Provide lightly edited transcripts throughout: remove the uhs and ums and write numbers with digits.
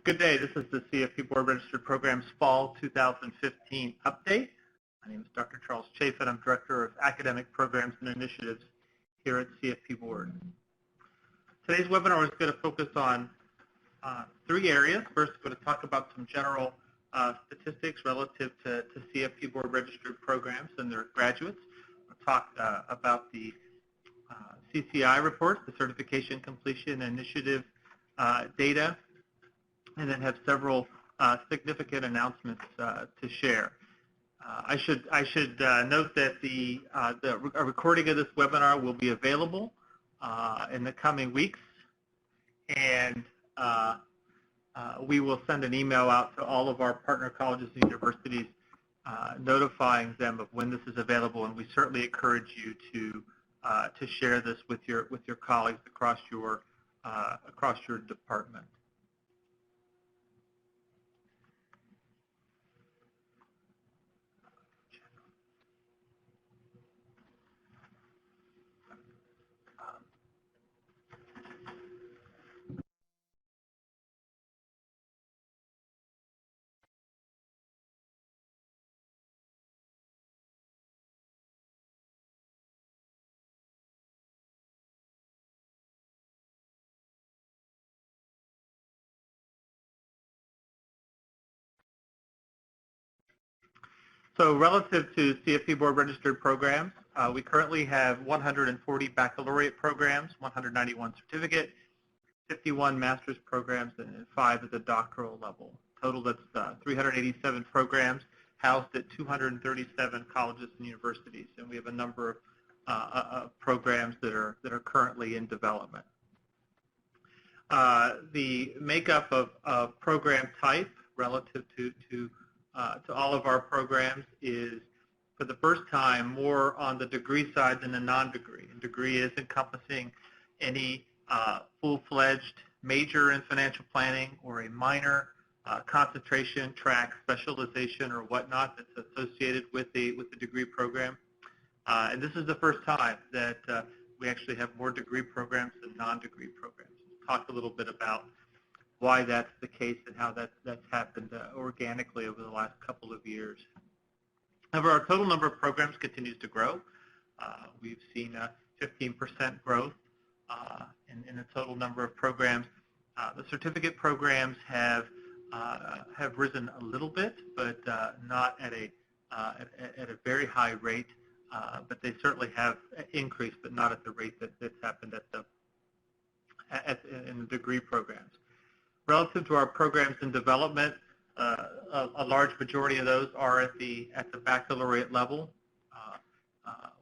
Good day. This is the CFP Board Registered Programs Fall 2015 update. My name is Dr. Charles Chaffin. I'm Director of Academic Programs and Initiatives here at CFP Board. Today's webinar is going to focus on three areas. First, we're going to talk about some general statistics relative to CFP Board Registered Programs and their graduates. We'll talk about the CCI reports, the Certification Completion Initiative data, and then have several significant announcements to share. I should note that a recording of this webinar will be available in the coming weeks, and we will send an email out to all of our partner colleges and universities notifying them of when this is available, and we certainly encourage you to share this with your colleagues across your department. So relative to CFP Board Registered Programs, we currently have 140 baccalaureate programs, 191 certificate, 51 master's programs, and 5 at the doctoral level. Total, that's 387 programs housed at 237 colleges and universities, and we have a number of programs that are currently in development. The makeup of program type relative to all of our programs is, for the first time, more on the degree side than the non-degree. And degree is encompassing any full-fledged major in financial planning or a minor concentration, track, specialization, or whatnot that's associated with the degree program. And this is the first time that we actually have more degree programs than non-degree programs. We'll talk a little bit about why that's the case and how that's happened organically over the last couple of years. However, our total number of programs continues to grow. We've seen a 15% growth in the total number of programs. The certificate programs have risen a little bit, but not at a very high rate. But they certainly have increased, but not at the rate that's happened in the degree programs. Relative to our programs in development, a large majority of those are at the baccalaureate level.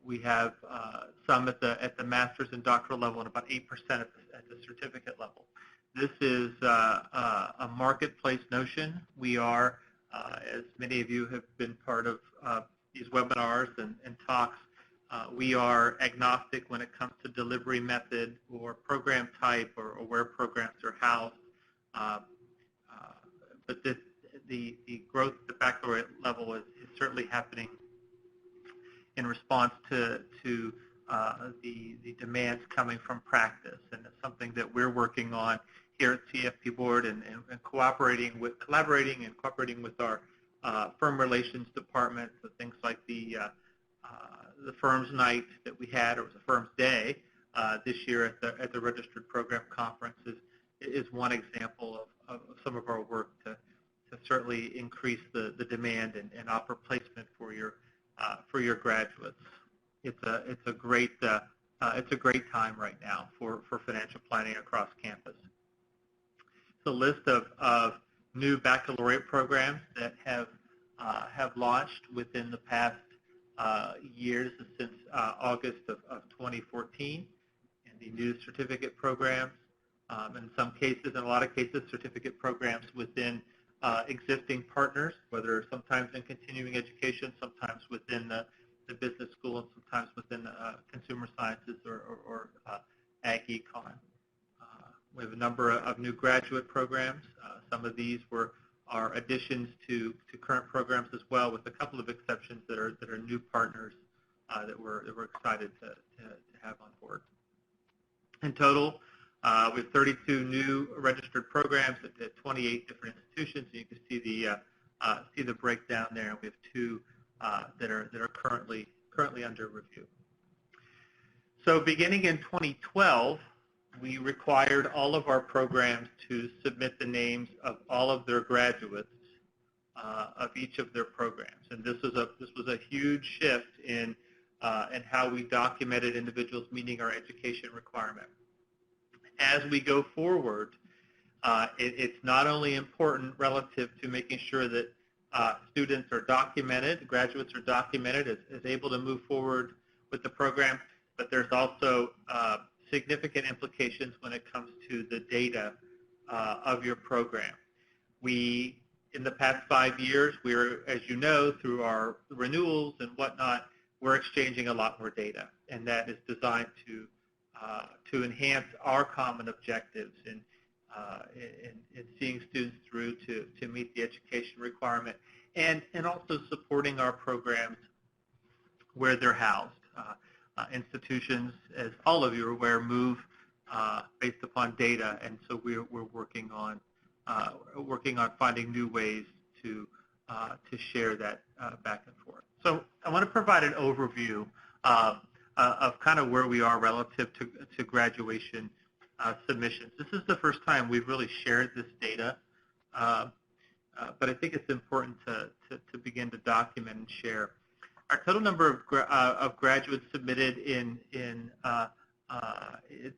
We have some at the master's and doctoral level, and about 8% at the certificate level. This is a marketplace notion. We are, as many of you have been part of these webinars and talks, we are agnostic when it comes to delivery method or program type or where programs are housed. But the growth at the baccalaureate level is certainly happening in response to the demands coming from practice, and it's something that we're working on here at CFP Board and collaborating with our firm relations department. So things like the Firms Night that we had, or it was a Firms Day this year at the Registered Program Conference is one example of some of our work to certainly increase the demand and offer placement for your graduates. It's a great time right now for financial planning across campus. It's a list of new baccalaureate programs that have launched within the past years since August of 2014, and the new certificate programs. In some cases, in a lot of cases, certificate programs within existing partners, whether sometimes in continuing education, sometimes within the business school, and sometimes within consumer sciences or ag-econ. We have a number of new graduate programs. Some of these are additions to current programs as well, with a couple of exceptions that are new partners that we're excited to have on board. In total, We have 32 new registered programs at 28 different institutions. And you can see the breakdown there. We have 2 that are currently under review. So beginning in 2012, we required all of our programs to submit the names of all of their graduates of each of their programs, and this was a huge shift in how we documented individuals meeting our education requirement. As we go forward, it's not only important relative to making sure that students are documented, graduates are documented as able to move forward with the program, but there's also significant implications when it comes to the data of your program. In the past 5 years, we're, as you know, through our renewals and whatnot, we're exchanging a lot more data, and that is designed to enhance our common objectives in seeing students through to meet the education requirement, and also supporting our programs where they're housed. Institutions, as all of you are aware, move based upon data, and so we're working on finding new ways to share that back and forth. So I want to provide an overview of kind of where we are relative to graduation submissions. This is the first time we've really shared this data, but I think it's important to begin to document and share. Our total number of graduates submitted in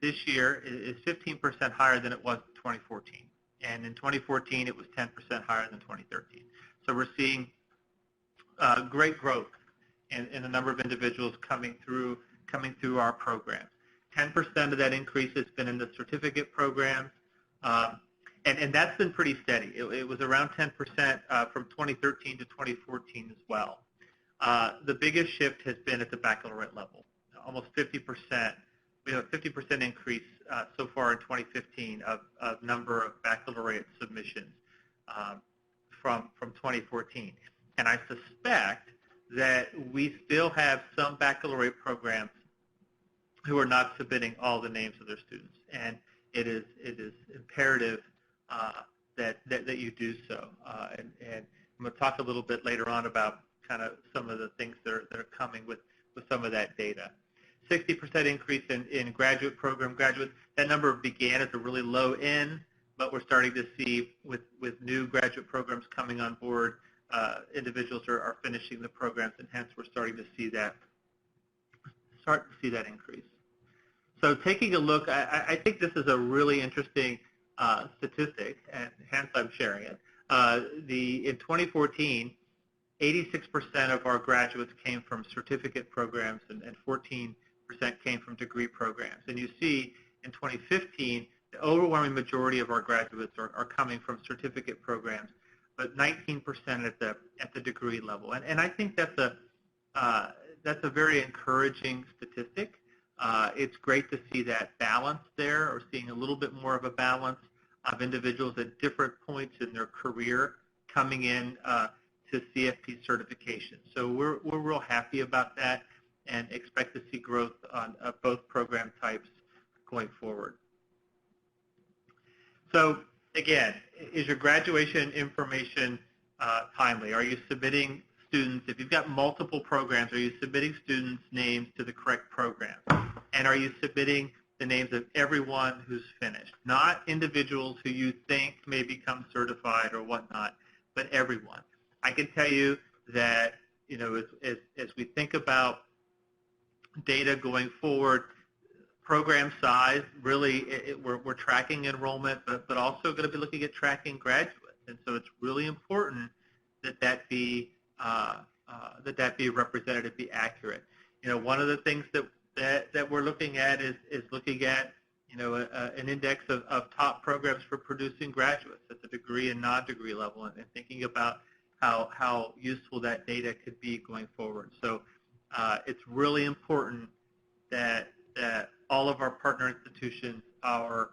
this year is 15% higher than it was in 2014. And in 2014, it was 10% higher than 2013. So we're seeing great growth in the number of individuals coming through our programs. 10% of that increase has been in the certificate programs, and that's been pretty steady. It was around 10% from 2013 to 2014 as well. The biggest shift has been at the baccalaureate level. Almost 50%. We have a 50% increase so far in 2015 of number of baccalaureate submissions from 2014. And I suspect that we still have some baccalaureate programs who are not submitting all the names of their students, and it is imperative that you do so. And I'm going to talk a little bit later on about kind of some of the things that are coming with some of that data. 60% increase in graduate program graduates. That number began at the really low end, but we're starting to see with new graduate programs coming on board, individuals are finishing the programs, and hence we're starting to see that increase. So taking a look, I think this is a really interesting statistic, and hence I'm sharing it. In 2014, 86% of our graduates came from certificate programs, and 14% came from degree programs. And you see in 2015, the overwhelming majority of our graduates are coming from certificate programs, but 19% at the degree level. And I think that's a very encouraging statistic. It's great to see that balance there, or seeing a little bit more of a balance of individuals at different points in their career coming in to CFP certification. So we're real happy about that and expect to see growth on both program types going forward. So again, is your graduation information timely? Are you submitting students, if you've got multiple programs, are you submitting students' names to the correct program? And are you submitting the names of everyone who's finished? Not individuals who you think may become certified or whatnot, but everyone. I can tell you that, you know, as we think about data going forward, program size, really, we're tracking enrollment, but also going to be looking at tracking graduates. And so it's really important that be representative, be accurate. You know, one of the things that we're looking at is looking at, you know, an index of top programs for producing graduates at the degree and non-degree level, and thinking about how useful that data could be going forward. So it's really important that all of our partner institutions are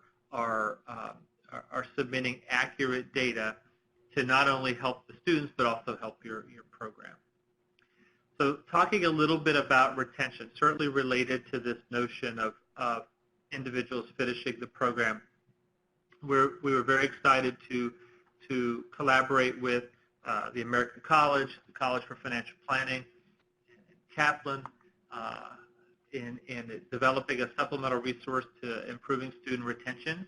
submitting accurate data to not only help the students, but also help your program. So talking a little bit about retention, certainly related to this notion of individuals finishing the program. We were very excited to collaborate with the American College, the College for Financial Planning, Chaffin, in developing a supplemental resource to improving student retention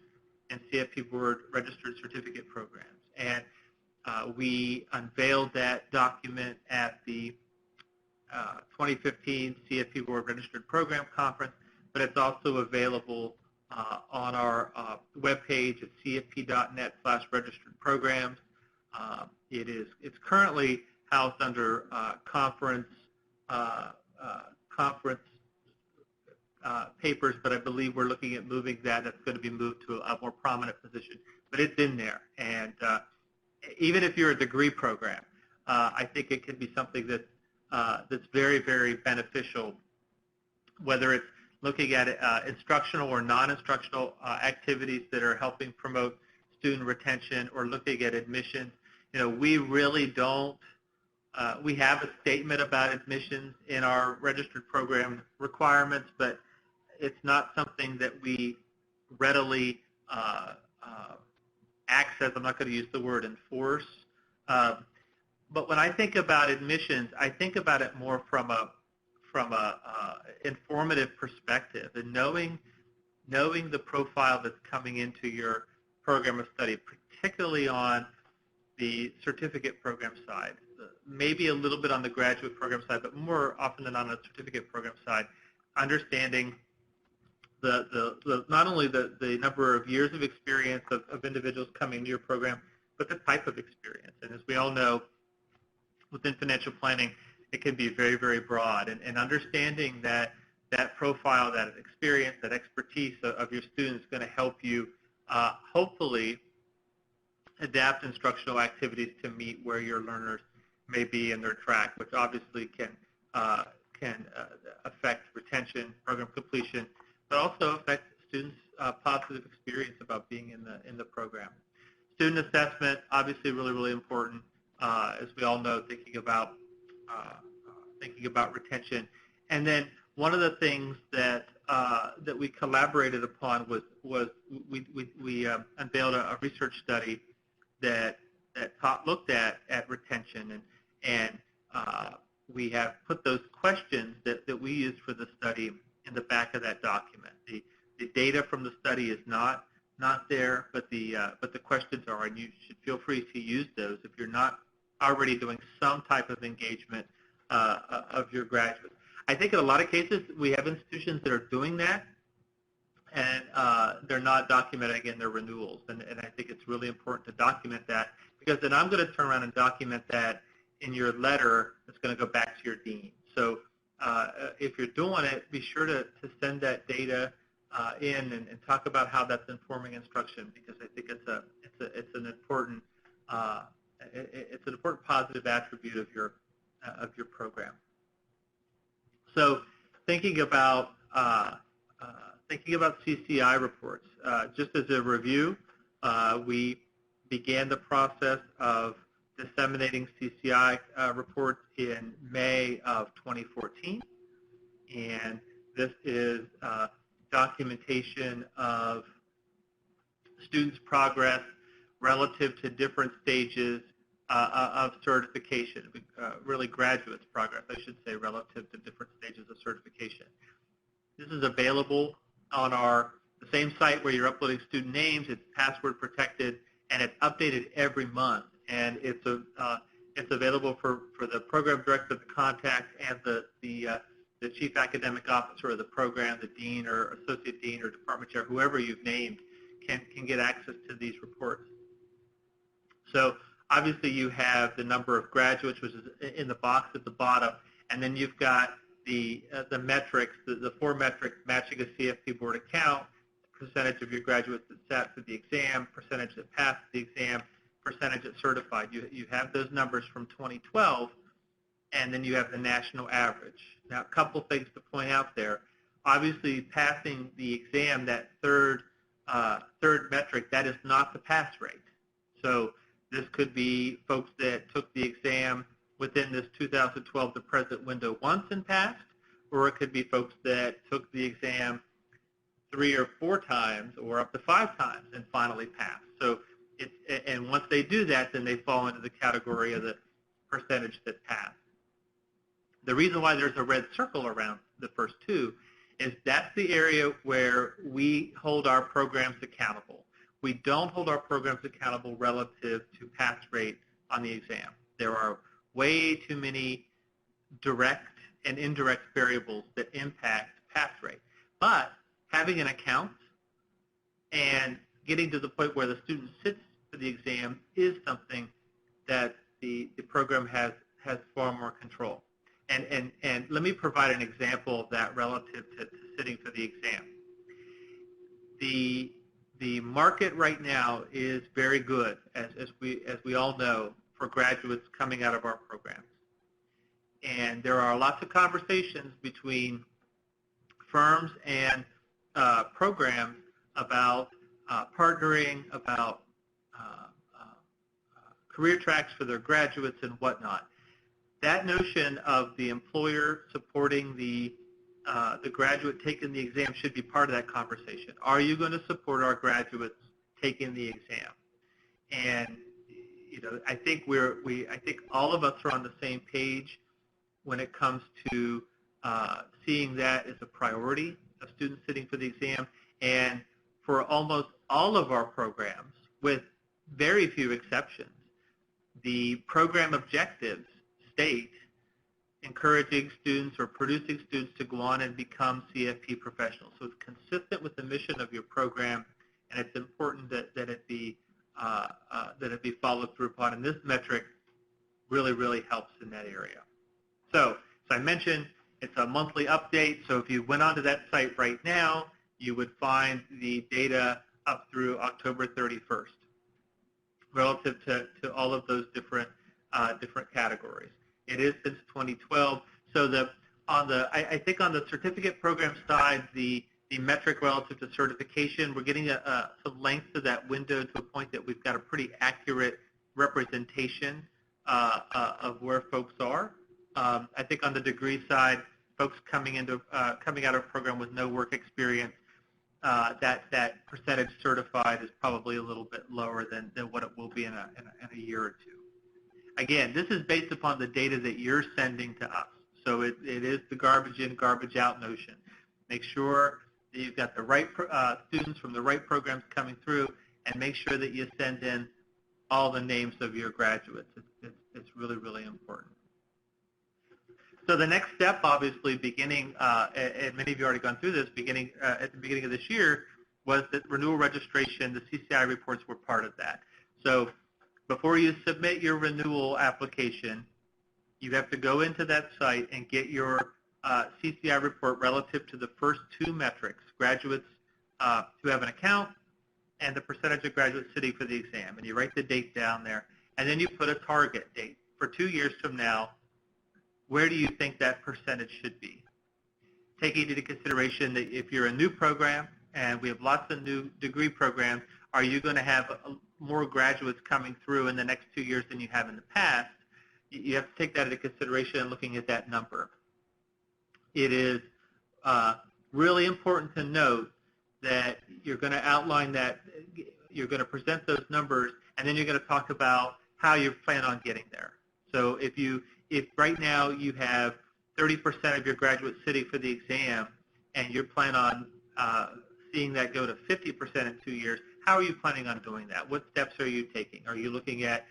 in CFP Board Registered Certificate Programs. And we unveiled that document at the 2015 CFP Board Registered Program Conference, but it's also available on our webpage at cfp.net/registered programs. It's currently housed under conference papers, but I believe we're looking at moving that. That's going to be moved to a more prominent position. But it's in there, and even if you're a degree program, I think it can be something that's very, very beneficial, whether it's looking at instructional or non-instructional activities that are helping promote student retention, or looking at admissions. We really don't. We have a statement about admissions in our registered program requirements, but it's not something that we readily access. I'm not going to use the word enforce. But when I think about admissions, I think about it more from a informative perspective, and knowing the profile that's coming into your program of study, particularly on the certificate program side, maybe a little bit on the graduate program side, but more often than on the certificate program side, understanding not only the number of years of experience of individuals coming into your program, but the type of experience. And as we all know, within financial planning, it can be very, very broad. And understanding that profile, that experience, that expertise of your students is going to help you hopefully adapt instructional activities to meet where your learners may be in their track, which obviously can affect retention, program completion, but also affect students' positive experience about being in the program. Student assessment, obviously really, really important, as we all know, thinking about retention. And then one of the things that we collaborated upon was we unveiled a research study that looked at retention, and we have put those questions that we used for the study in the back of that document. The data from the study is not there, but the questions are, and you should feel free to use those if you're not already doing some type of engagement of your graduates. I think in a lot of cases we have institutions that are doing that, and they're not documenting in their renewals. And I think it's really important to document that, because then I'm going to turn around and document that in your letter that's going to go back to your dean. So if you're doing it, be sure to send that data in and talk about how that's informing instruction, because I think it's an important positive attribute of your program. So thinking about CCI reports, just as a review, we began the process of disseminating CCI reports in May of 2014, and this is documentation of students' progress relative to different stages of certification, really graduates' progress, I should say, relative to different stages of certification. This is available on the same site where you're uploading student names. It's password protected, and it's updated every month. And it's available for the program director, the contact, and the chief academic officer of the program, the dean or associate dean or department chair, whoever you've named, can get access to these reports. So obviously you have the number of graduates, which is in the box at the bottom, and then you've got the metrics, the 4 metrics: matching a CFP board account, percentage of your graduates that sat for the exam, percentage that passed the exam, percentage that certified. You have those numbers from 2012, and then you have the national average. Now, a couple things to point out there. Obviously, passing the exam, that third metric, that is not the pass rate. So this could be folks that took the exam within this 2012 to present window once and passed, or it could be folks that took the exam 3 or 4 times or up to 5 times and finally pass. So and once they do that, then they fall into the category of the percentage that pass. The reason why there's a red circle around the first 2 is that's the area where we hold our programs accountable. We don't hold our programs accountable relative to pass rate on the exam. There are way too many direct and indirect variables that impact pass rate. But having an account and getting to the point where the student sits for the exam is something that the program has far more control. And let me provide an example of that relative to sitting for the exam. The market right now is very good, as we all know, for graduates coming out of our programs. And there are lots of conversations between firms and programs about partnering, about career tracks for their graduates and whatnot. That notion of the employer supporting the graduate taking the exam should be part of that conversation. Are you going to support our graduates taking the exam? And I think I think all of us are on the same page when it comes to seeing that as a priority of students sitting for the exam. And for almost all of our programs, with very few exceptions, the program objectives state encouraging students or producing students to go on and become CFP professionals. So it's consistent with the mission of your program, and it's important that it be followed through upon. And this metric really helps in that area. So as I mentioned, it's a monthly update. So if you went onto that site right now, you would find the data up through October 31st relative to all of those different categories. It is since 2012. So I think on the certificate program side, the metric relative to certification, we're getting some length to that window to a point that we've got a pretty accurate representation of where folks are. I think on the degree side, folks coming out of a program with no work experience, that percentage certified is probably a little bit lower than what it will be in a year or two. Again, this is based upon the data that you're sending to us. So it is the garbage in, garbage out notion. Make sure that you've got the right students from the right programs coming through, and make sure that you send in all the names of your graduates. It's really important. So the next step, obviously, beginning, and many of you already gone through this, at the beginning of this year, was that renewal registration, the CCI reports were part of that. So before you submit your renewal application, you have to go into that site and get your CCI report relative to the first 2 metrics, graduates who have an account and the percentage of graduates sitting for the exam. And you write the date down there, and then you put a target date. For 2 years from now, where do you think that percentage should be? Taking into consideration that if you're a new program, and we have lots of new degree programs, are you going to have more graduates coming through in the next 2 years than you have in the past? You have to take that into consideration and looking at that number. It is really important to note that you're going to outline that, you're going to present those numbers, and then you're going to talk about how you plan on getting there. So if right now you have 30% of your graduates sitting for the exam, and you're planning on seeing that go to 50% in 2 years, how are you planning on doing that? What steps are you taking? Are you looking at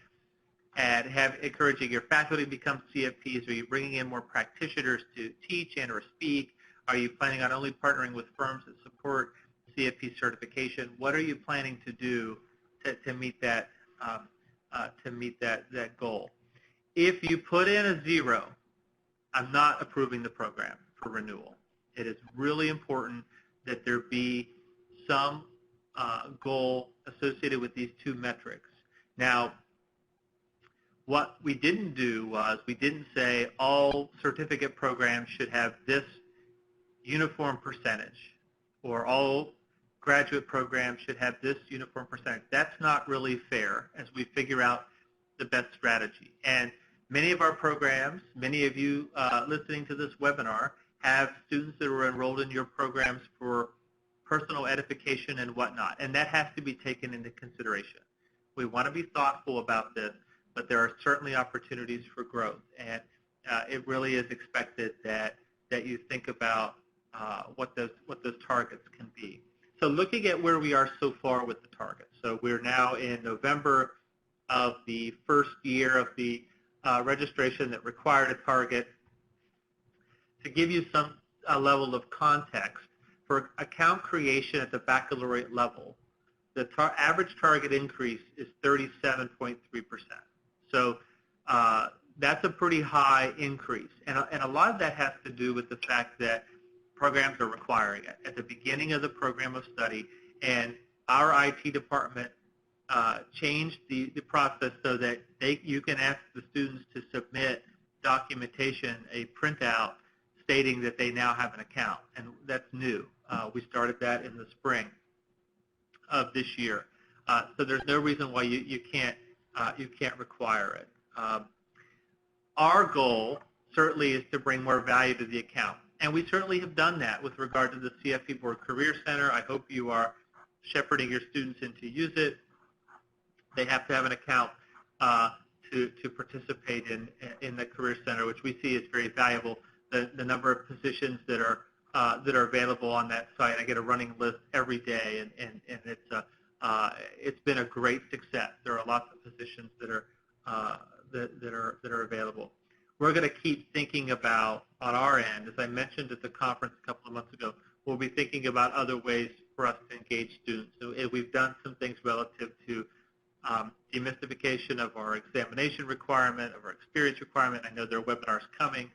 encouraging your faculty to become CFPs? Are you bringing in more practitioners to teach and or speak? Are you planning on only partnering with firms that support CFP certification? What are you planning to do to meet that goal? If you put in a 0, I'm not approving the program for renewal. It is really important that there be some goal associated with these 2 metrics. Now, what we didn't do was we didn't say all certificate programs should have this uniform percentage, or all graduate programs should have this uniform percentage. That's not really fair as we figure out the best strategy. And many of our programs, many of you listening to this webinar, have students that are enrolled in your programs for personal edification and whatnot, and that has to be taken into consideration. We want to be thoughtful about this, but there are certainly opportunities for growth, and it really is expected that you think about what those targets can be. So looking at where we are so far with the targets. So we're now in November of the first year of the registration that required a target. To give you some level of context, for account creation at the baccalaureate level, the average target increase is 37.3%. So that's a pretty high increase. And a lot of that has to do with the fact that programs are requiring it at the beginning of the program of study, and our IT department changed the process so that you can ask the students to submit documentation, a printout, stating that they now have an account, and that's new. We started that in the spring of this year. So there's no reason why you can't require it. Our goal certainly is to bring more value to the account, and we certainly have done that with regard to the CFP Board Career Center. I hope you are shepherding your students in to use it. They have to have an account to participate in the Career Center, which we see is very valuable. The number of positions that are available on that site, I get a running list every day, and it's been a great success. There are lots of positions that are available. We're going to keep thinking about, on our end, as I mentioned at the conference a couple of months ago, we'll be thinking about other ways for us to engage students. So we've done some things relative to demystification of our examination requirement, of our experience requirement. I know there are webinars coming,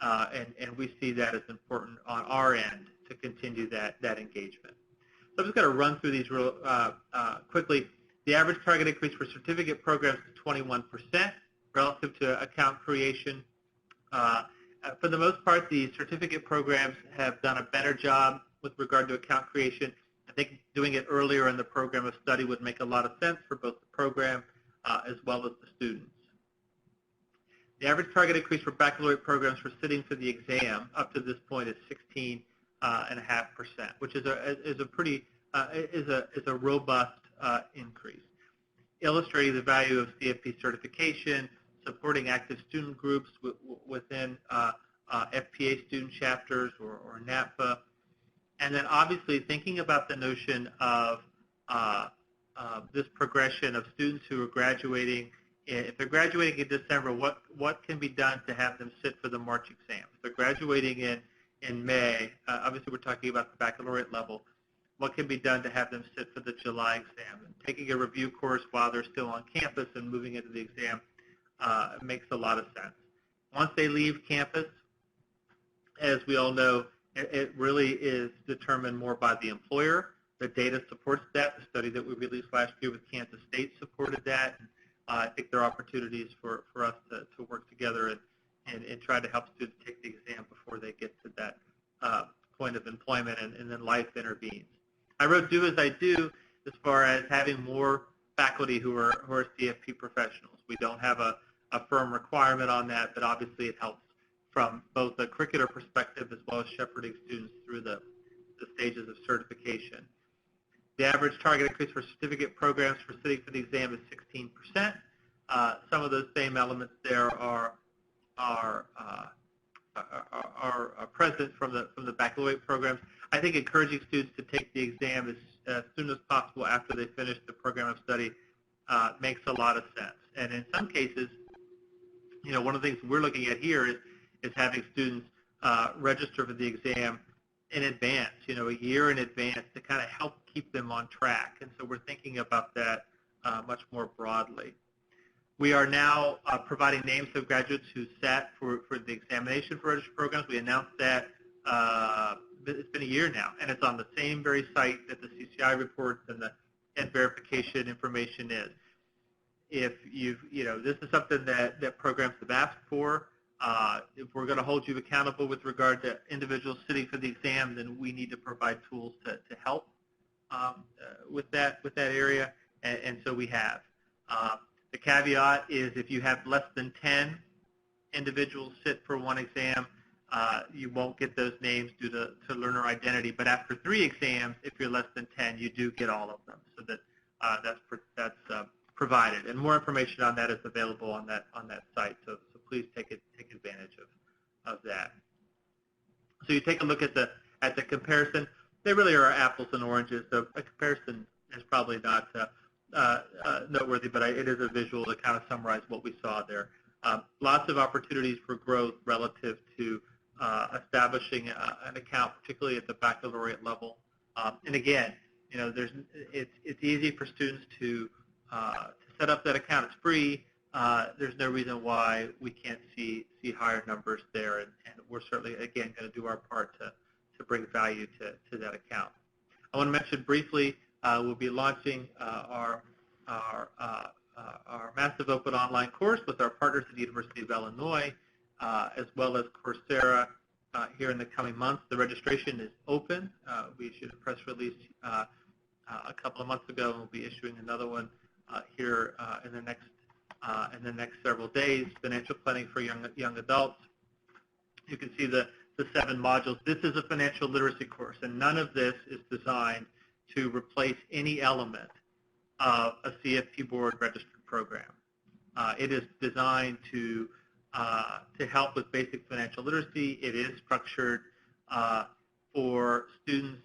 and we see that as important on our end to continue that engagement. So I'm just going to run through these real quickly. The average target increase for certificate programs is 21% relative to account creation. For the most part, the certificate programs have done a better job with regard to account creation. I think doing it earlier in the program of study would make a lot of sense for both the program as well as the students. The average target increase for baccalaureate programs for sitting for the exam up to this point is 16.5%, which is a robust increase, illustrating the value of CFP certification, supporting active student groups within FPA student chapters or NAPFA, and then obviously thinking about the notion of this progression of students who are graduating. If they're graduating in December, what can be done to have them sit for the March exam? If they're graduating in May, obviously we're talking about the baccalaureate level, what can be done to have them sit for the July exam? And taking a review course while they're still on campus and moving into the exam makes a lot of sense. Once they leave campus, as we all know, it really is determined more by the employer. The data supports that. The study that we released last year with Kansas State supported that. I think there are opportunities for us to work together and try to help students take the exam before they get to that point of employment, and then life intervenes. I wrote do as I do as far as having more faculty who are CFP professionals. We don't have a firm requirement on that, but obviously it helps from both a curricular perspective as well as shepherding students through the stages of certification. The average target increase for certificate programs for sitting for the exam is 16%. Some of those same elements there are present from the baccalaureate programs. I think encouraging students to take the exam as soon as possible after they finish the program of study makes a lot of sense. And in some cases, one of the things we're looking at here is having students register for the exam in advance, a year in advance, to kind of help keep them on track. And so we're thinking about that much more broadly. We are now providing names of graduates who sat for the examination for registered programs. We announced that it's been a year now, and it's on the same very site that the CCI reports and the ed verification information is. If this is something that programs have asked for. If we're going to hold you accountable with regard to individuals sitting for the exam, then we need to provide tools to help with that area, and so we have. The caveat is if you have less than 10 individuals sit for one exam, You won't get those names due to learner identity, but after 3 exams, if you're less than 10, you do get all of them. So that's provided, and more information on that is available on that site. So please take advantage of that. So you take a look at the comparison. They really are apples and oranges. So a comparison is probably not noteworthy, but it is a visual to kind of summarize what we saw there. Lots of opportunities for growth relative to establishing an account, particularly at the baccalaureate level. And again, it's easy for students to set up that account. It's free. There's no reason why we can't see higher numbers there, and we're certainly, again, going to do our part to bring value to that account. I want to mention briefly, we'll be launching our massive open online course with our partners at the University of Illinois, as well as Coursera here in the coming months. The registration is open. We issued a press release a couple of months ago, and we'll be issuing another one here in the next several days. Financial planning for young adults. You can see the 7 modules. This is a financial literacy course, and none of this is designed to replace any element of a CFP Board Registered Program. It is designed to help with basic financial literacy. It is structured for students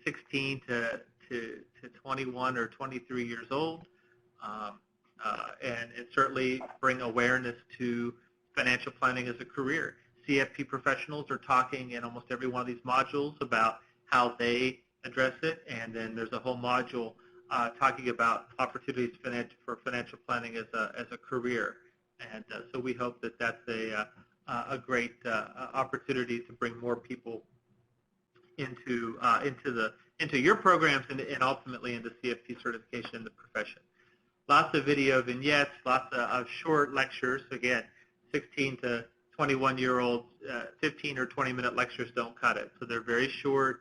16 to 21 or 23 years old, and it certainly bring awareness to financial planning as a career. CFP professionals are talking in almost every one of these modules about how they address it, and then there's a whole module talking about opportunities for financial planning as a career. And so we hope that that's a great opportunity to bring more people into your programs and ultimately into CFP certification in the profession. Lots of video vignettes, lots of short lectures. Again, 16 to 21-year-olds, 15 or 20-minute lectures don't cut it. So they're very short,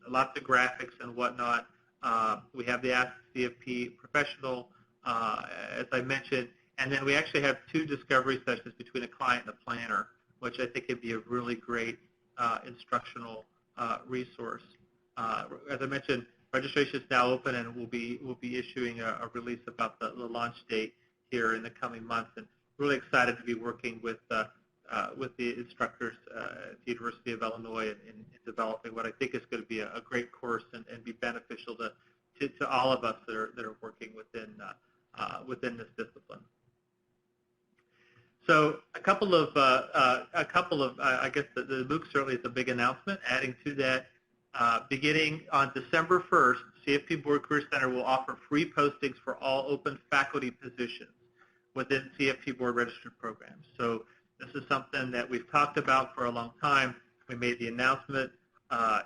lots of graphics and whatnot. We have the Ask CFP Professional, as I mentioned, and then we actually have 2 discovery sessions between a client and a planner, which I think would be a really great instructional resource. As I mentioned, registration is now open, and we'll be issuing a release about the launch date here in the coming months. And really excited to be working with the instructors at the University of Illinois in developing what I think is going to be a great course and be beneficial to all of us that are working within this discipline. So a couple of I guess the MOOC certainly is a big announcement. Adding to that, beginning on December 1st, CFP Board Career Center will offer free postings for all open faculty positions within CFP Board Registered Programs. So this is something that we've talked about for a long time. We made the announcement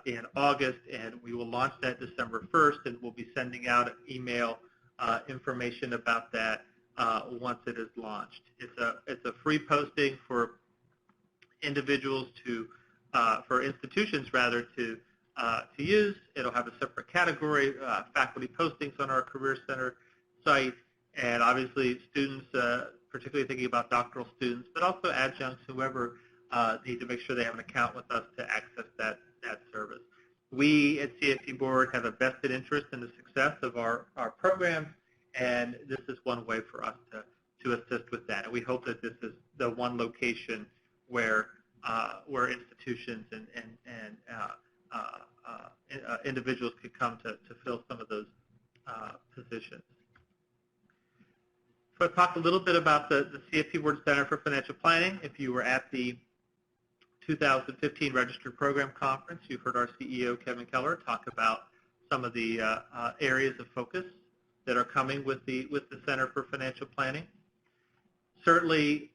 in August, and we will launch that December 1st, and we'll be sending out email information about that once it is launched. It's a free posting for individuals for institutions rather to use. It'll have a separate category, faculty postings on our Career Center site, and obviously students, particularly thinking about doctoral students, but also adjuncts, whoever, need to make sure they have an account with us to access that service. We at CFP Board have a vested interest in the success of our programs, and this is one way for us to assist with that. And we hope that this is the one location where institutions and individuals could come to fill some of those positions. So I'll talk a little bit about the CFP Board Center for Financial Planning. If you were at the 2015 Registered Program Conference, you've heard our CEO, Kevin Keller, talk about some of the areas of focus that are coming with the Center for Financial Planning. Certainly,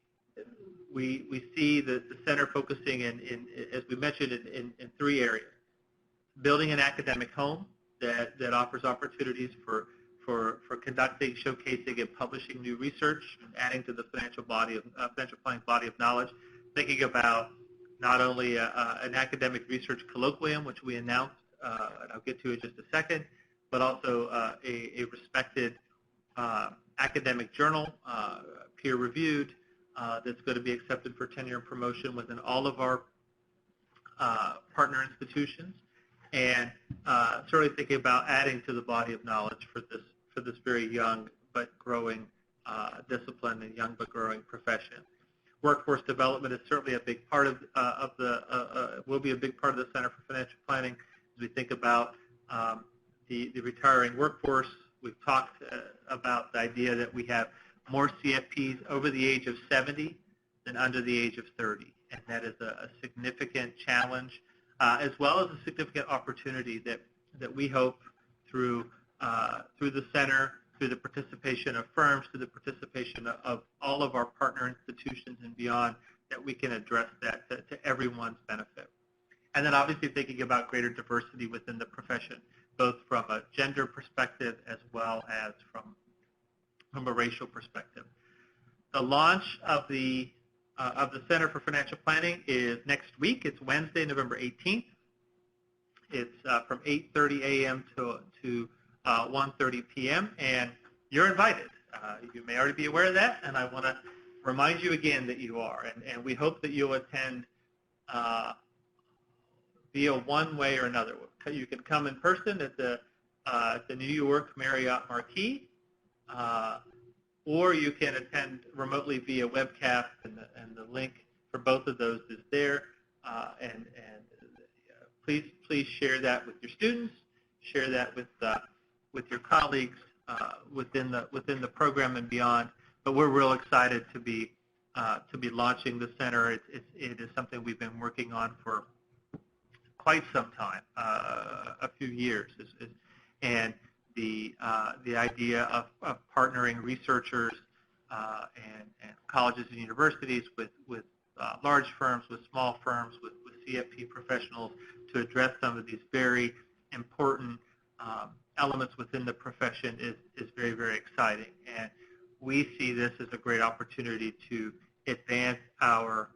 we see the center focusing as we mentioned, in 3 areas. Building an academic home that offers opportunities for conducting, showcasing, and publishing new research, and adding to the financial planning body of knowledge. Thinking about not only an academic research colloquium, which we announced, and I'll get to in just a second, but also a respected academic journal, peer-reviewed, that's going to be accepted for tenure and promotion within all of our partner institutions, and certainly thinking about adding to the body of knowledge for this very young but growing discipline and young but growing profession. Workforce development is certainly a big part will be a big part of the Center for Financial Planning as we think about the retiring workforce. We've talked about the idea that we have more CFPs over the age of 70 than under the age of 30, and that is a significant challenge, as well as a significant opportunity that we hope through the center, through the participation of firms, through the participation of all of our partner institutions and beyond, that we can address that to everyone's benefit. And then obviously thinking about greater diversity within the profession, both from a gender perspective as well as from a racial perspective. The launch of the Center for Financial Planning is next week. It's Wednesday, November 18th. It's from 8:30 a.m. to 1:30 p.m. and you're invited. You may already be aware of that, and I want to remind you again that you are. And we hope that you'll attend via one way or another. You can come in person at the New York Marriott Marquis, or you can attend remotely via webcast, and the link for both of those is there. Please share that with your students, share that with your colleagues within the program and beyond. But we're real excited to be launching the center. It is something we've been working on for quite some time, a few years, and the idea of partnering researchers and colleges and universities with large firms, with small firms, with CFP professionals to address some of these very important elements within the profession is very, very exciting. And we see this as a great opportunity to advance our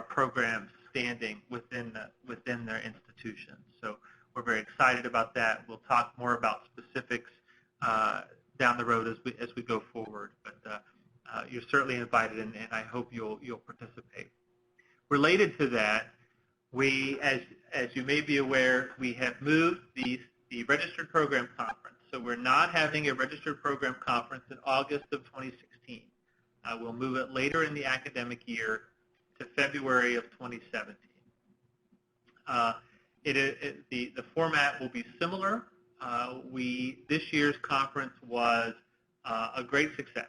programs standing within their institutions. So we're very excited about that. We'll talk more about specifics down the road as we go forward. But you're certainly invited, and I hope you'll participate. Related to that, as you may be aware, we have moved the Registered Program Conference. So we're not having a Registered Program Conference in August of 2016. We'll move it later in the academic year to February of 2017. The format will be similar. This year's conference was a great success.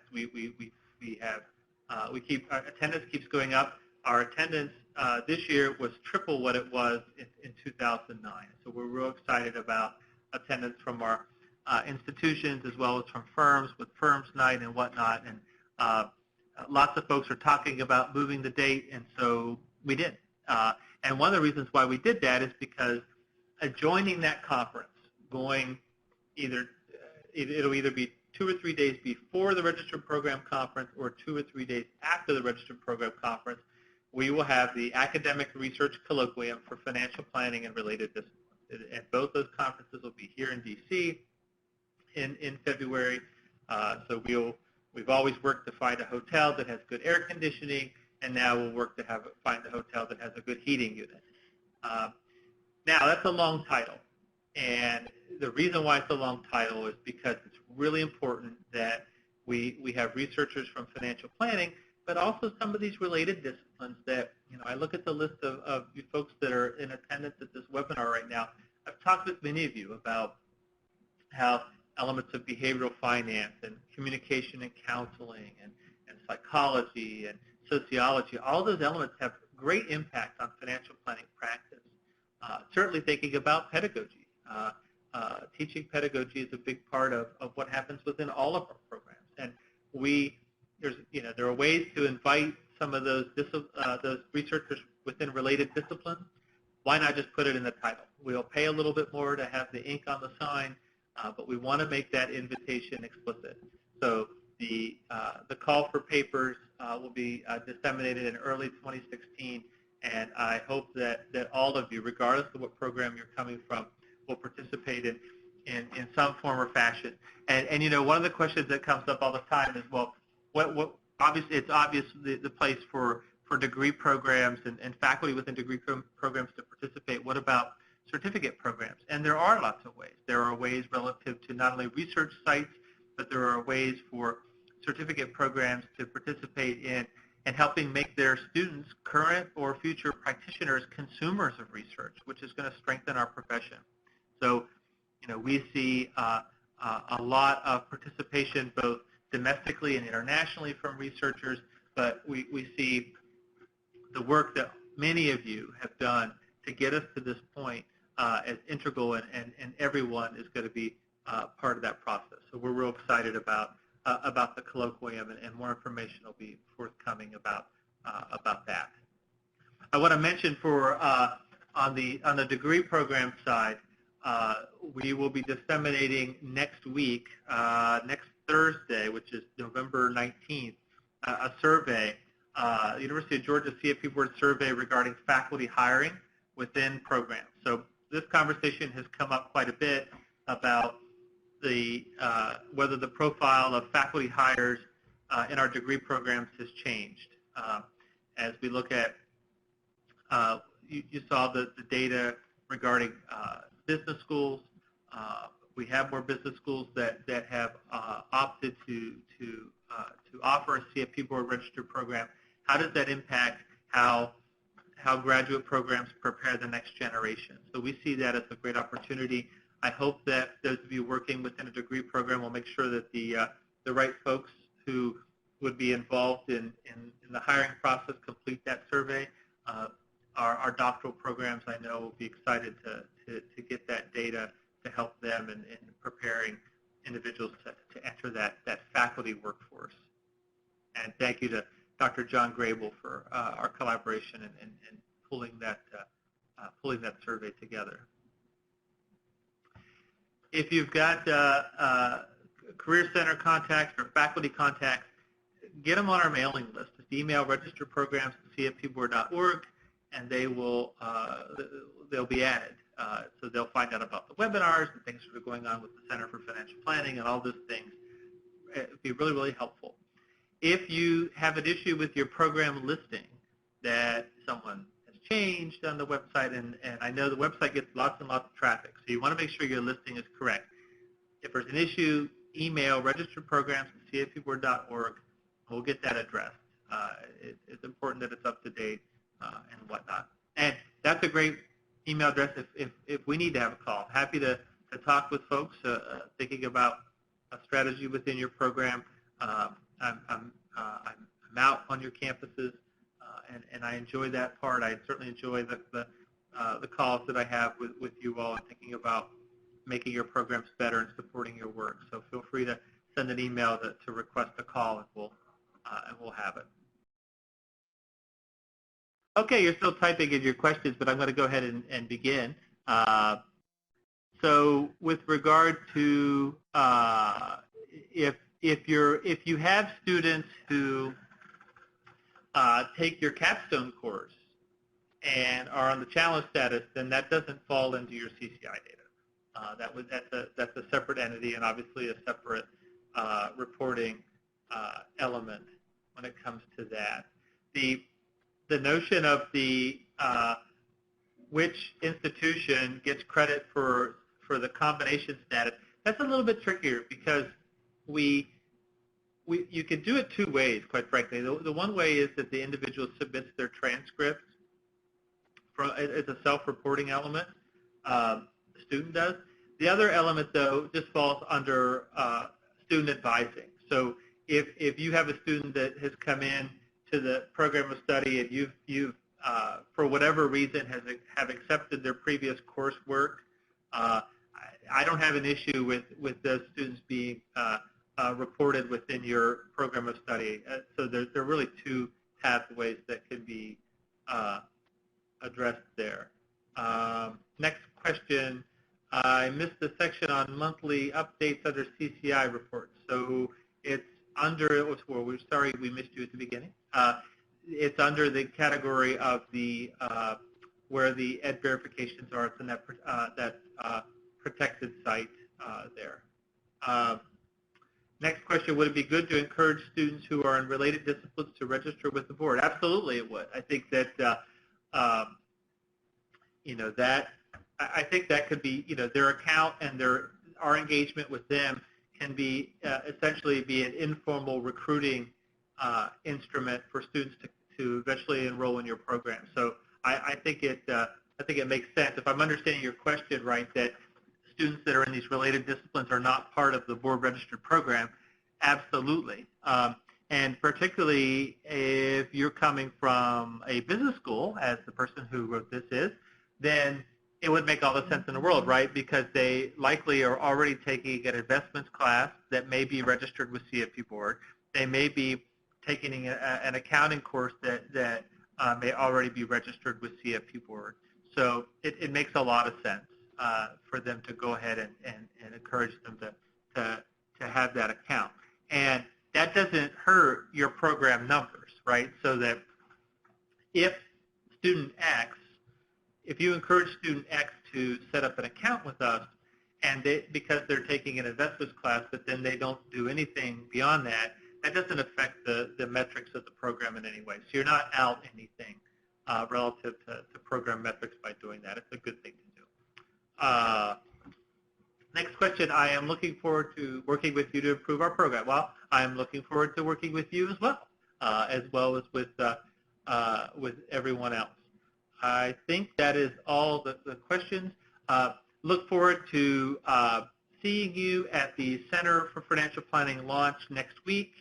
Attendance keeps going up. Our attendance this year was triple what it was in 2009. So we're real excited about attendance from our institutions as well as from firms with Firms Night and whatnot. And lots of folks are talking about moving the date, and so we did. And one of the reasons why we did that is because joining that conference, going it'll either be 2 or 3 days before the Registered Program Conference or 2 or 3 days after the Registered Program Conference, we will have the Academic Research Colloquium for Financial Planning and Related Disciplines. And both those conferences will be here in D.C. in February. So we've always worked to find a hotel that has good air conditioning, and now we'll work to find a hotel that has a good heating unit. Now, that's a long title. And the reason why it's a long title is because it's really important that we have researchers from financial planning, but also some of these related disciplines that, I look at the list of you folks that are in attendance at this webinar right now. I've talked with many of you about how elements of behavioral finance and communication and counseling and psychology and sociology, all those elements have great impact on financial planning practice. Certainly thinking about pedagogy. Teaching pedagogy is a big part of what happens within all of our programs. And there are ways to invite some of those researchers within related disciplines. Why not just put it in the title? We'll pay a little bit more to have the ink on the sign, but we want to make that invitation explicit. So the call for papers will be disseminated in early 2016, and I hope that all of you, regardless of what program you're coming from, will participate in some form or fashion. And one of the questions that comes up all the time is, well, obviously it's obvious the place for degree programs and faculty within degree programs to participate. What about certificate programs? And there are lots of ways. There are ways relative to not only research sites, but there are ways for certificate programs to participate in and helping make their students, current or future practitioners, consumers of research, which is going to strengthen our profession. So, we see a lot of participation both domestically and internationally from researchers, but we see the work that many of you have done to get us to this point as integral, and everyone is going to be part of that process. So we're real excited about the colloquium, and more information will be forthcoming about that. I want to mention on the degree program side, we will be disseminating next week, next Thursday, which is November 19th, a survey, University of Georgia CFP Board survey regarding faculty hiring within programs. So this conversation has come up quite a bit about whether the profile of faculty hires in our degree programs has changed. As we look at, you saw the data regarding business schools. We have more business schools that have opted to offer a CFP Board Registered Program. How does that impact how graduate programs prepare the next generation? So we see that as a great opportunity. I hope that those of you working within a degree program will make sure that the right folks who would be involved in the hiring process complete that survey. Our doctoral programs, I know, will be excited to get that data to help them in preparing individuals to enter that faculty workforce. And thank you to Dr. John Grable for our collaboration and pulling that survey together. If you've got Career Center contacts or faculty contacts, get them on our mailing list. Just email registeredprograms@cfpboard.org, and they'll be added. So they'll find out about the webinars and things that are going on with the Center for Financial Planning and all those things. It would be really, really helpful. If you have an issue with your program listing that someone has changed on the website, and I know the website gets lots and lots of traffic, so you want to make sure your listing is correct. If there's an issue, email registeredprograms@cfpboard.org. We'll get that addressed. It's important that it's up to date and whatnot. And that's a great email address if we need to have a call. Happy to talk with folks thinking about a strategy within your program. I'm out on your campuses, and I enjoy that part. I certainly enjoy the calls that I have with you all and thinking about making your programs better and supporting your work. So feel free to send an email to request a call, and we'll have it. Okay, you're still typing in your questions, but I'm going to go ahead and begin. So with regard to if you have students who take your capstone course and are on the challenge status, then that doesn't fall into your CCI data. That's a separate entity and obviously a separate reporting element when it comes to that. The notion of which institution gets credit for the combination status, that's a little bit trickier because you can do it two ways, quite frankly. The one way is that the individual submits their transcripts as a self-reporting element. The student does. The other element, though, just falls under student advising. So if you have a student that has come in to the program of study and you've for whatever reason have accepted their previous coursework, I don't have an issue with those students being reported within your program of study. So there are really two pathways that can be addressed there. Next question. I missed the section on monthly updates under CCI reports. So it's under, we're sorry we missed you at the beginning. It's under the category of the where the ed verifications are. It's in that protected site there. Next question, would it be good to encourage students who are in related disciplines to register with the board? Absolutely it would. I think that, I think that could be, their account and our engagement with them can be essentially be an informal recruiting instrument for students to eventually enroll in your program. So I think it makes sense. If I'm understanding your question right, that students that are in these related disciplines are not part of the board registered program, absolutely. And particularly if you're coming from a business school, as the person who wrote this is, then it would make all the sense in the world, right? Because they likely are already taking an investments class that may be registered with CFP Board. They may be taking an accounting course that may already be registered with CFP Board. So it makes a lot of sense for them to go ahead and encourage them to have that account. And that doesn't hurt your program numbers, right? So that if student X, if you encourage student X to set up an account with us, and because they're taking an investments class, but then they don't do anything beyond that, that doesn't affect the metrics of the program in any way. So you're not out anything relative to program metrics by doing that. It's a good thing to do. Next question, I am looking forward to working with you to improve our program. Well, I am looking forward to working with you as well as with everyone else. I think that is all the questions. Look forward to seeing you at the Center for Financial Planning launch next week,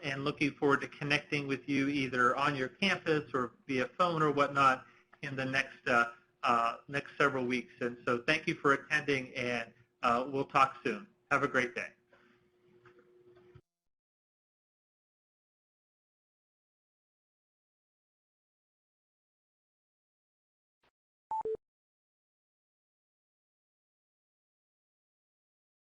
and looking forward to connecting with you either on your campus or via phone or whatnot in the next several weeks. And so thank you for attending, and we'll talk soon. Have a great day.